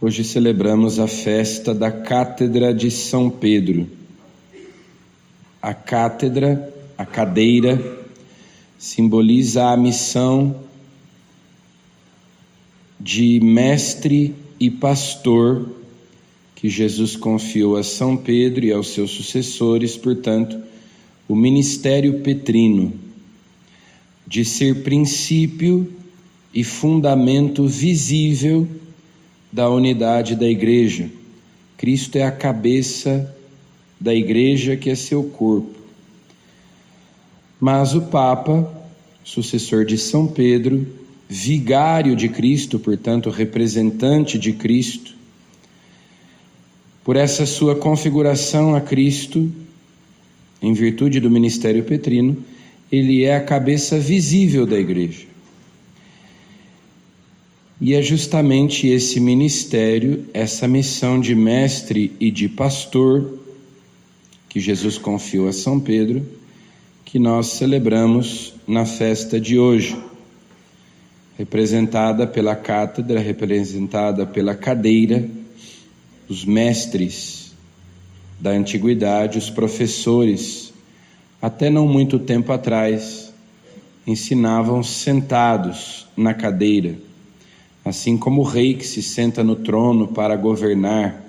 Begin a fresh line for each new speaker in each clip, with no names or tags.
Hoje celebramos a festa da Cátedra de São Pedro. A cátedra, a cadeira, simboliza a missão de mestre e pastor que Jesus confiou a São Pedro e aos seus sucessores, portanto, o ministério petrino, de ser princípio e fundamento visível da unidade da Igreja. Cristo é a cabeça da Igreja, que é seu corpo. Mas o Papa, sucessor de São Pedro, vigário de Cristo, portanto, representante de Cristo, por essa sua configuração a Cristo, em virtude do ministério petrino, ele é a cabeça visível da Igreja. E é justamente esse ministério, essa missão de mestre e de pastor, que Jesus confiou a São Pedro, que nós celebramos na festa de hoje, representada pela cátedra, representada pela cadeira, os mestres da antiguidade, os professores, até não muito tempo atrás, ensinavam sentados na cadeira, assim como o rei que se senta no trono para governar.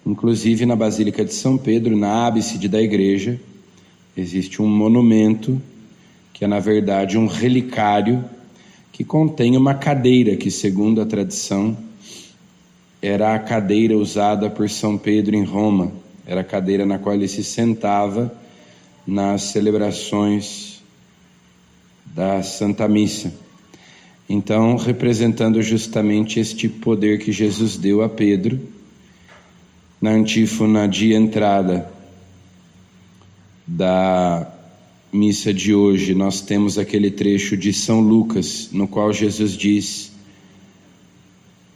Inclusive na Basílica de São Pedro, na ábside da igreja, existe um monumento que é na verdade um relicário que contém uma cadeira que, segundo a tradição, era a cadeira usada por São Pedro em Roma. Era a cadeira na qual ele se sentava nas celebrações da Santa Missa. Então, representando justamente este poder que Jesus deu a Pedro, na antífona de entrada da missa de hoje, nós temos aquele trecho de São Lucas, no qual Jesus diz: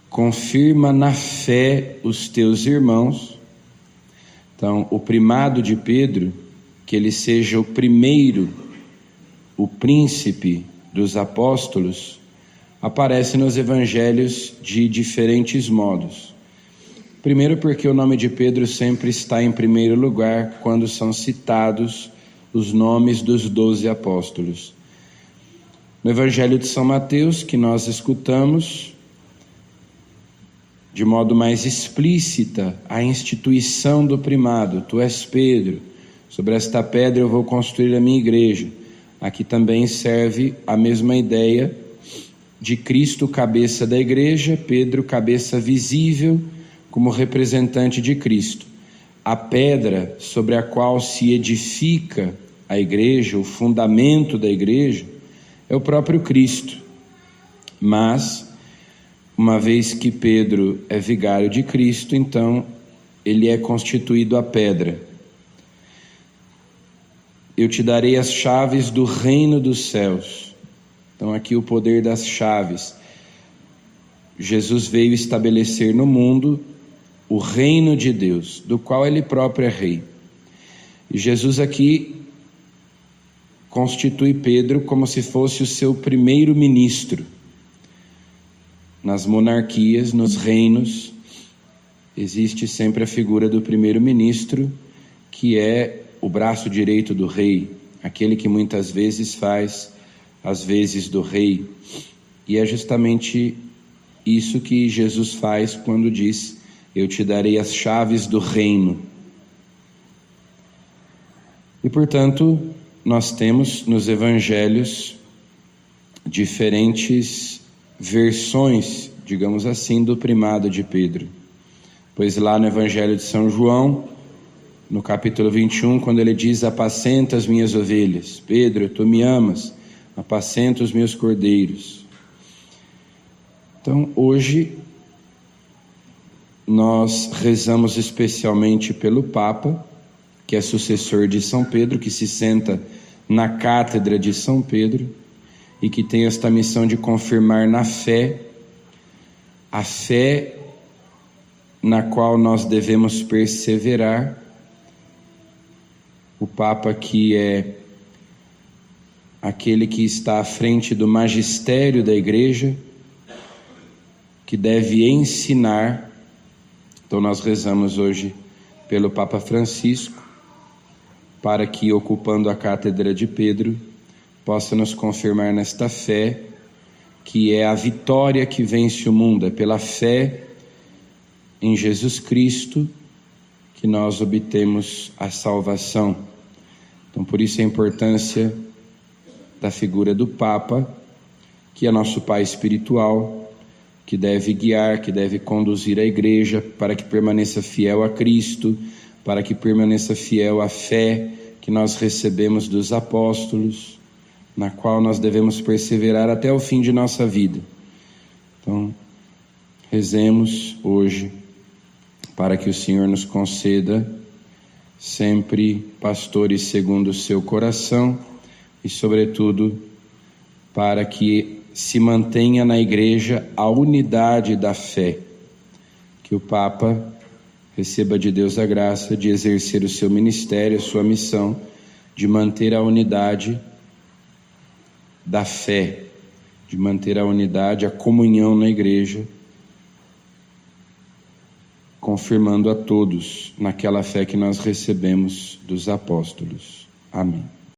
confirma na fé os teus irmãos. Então, o primado de Pedro, que ele seja o primeiro, o príncipe dos apóstolos, aparece nos evangelhos de diferentes modos. Primeiro, porque o nome de Pedro sempre está em primeiro lugar quando são citados os nomes dos 12 apóstolos. No evangelho de São Mateus, que nós escutamos de modo mais explícita a instituição do primado: tu és Pedro, sobre esta pedra eu vou construir a minha igreja. Aqui também serve a mesma ideia de Cristo, cabeça da igreja, Pedro, cabeça visível, como representante de Cristo. A pedra sobre a qual se edifica a igreja, o fundamento da igreja, é o próprio Cristo. Mas, uma vez que Pedro é vigário de Cristo, então ele é constituído a pedra. Eu te darei as chaves do reino dos céus. Então aqui o poder das chaves. Jesus veio estabelecer no mundo o reino de Deus, do qual ele próprio é rei. E Jesus aqui constitui Pedro como se fosse o seu primeiro ministro. Nas monarquias, nos reinos, existe sempre a figura do primeiro-ministro, que é o braço direito do rei, aquele que muitas vezes faz as vezes do rei. E é justamente isso que Jesus faz quando diz: eu te darei as chaves do reino. E portanto, nós temos nos evangelhos diferentes versões, digamos assim, do primado de Pedro. Pois lá no evangelho de São João, no capítulo 21, quando ele diz: apacenta as minhas ovelhas, Pedro, tu me amas, apacenta os meus cordeiros. Então hoje nós rezamos especialmente pelo Papa, que é sucessor de São Pedro, que se senta na cátedra de São Pedro e que tem esta missão de confirmar na fé, a fé na qual nós devemos perseverar. O Papa, que é aquele que está à frente do magistério da Igreja, que que deve ensinar. Então nós rezamos hoje pelo Papa Francisco, para que, ocupando a cátedra de Pedro, possa nos confirmar nesta fé, que é a vitória que vence o mundo. É pela fé em Jesus Cristo que nós obtemos a salvação. Então, por isso a importância da figura do Papa, que é nosso pai espiritual, que deve guiar, que deve conduzir a igreja para que permaneça fiel a Cristo, para que permaneça fiel à fé que nós recebemos dos apóstolos, na qual nós devemos perseverar até o fim de nossa vida. Então, rezemos hoje para que o Senhor nos conceda sempre pastores segundo o seu coração e, sobretudo, para que se mantenha na igreja a unidade da fé, que o Papa receba de Deus a graça de exercer o seu ministério, a sua missão, de manter a unidade da fé, de manter a unidade, a comunhão na igreja, confirmando a todos naquela fé que nós recebemos dos apóstolos. Amém.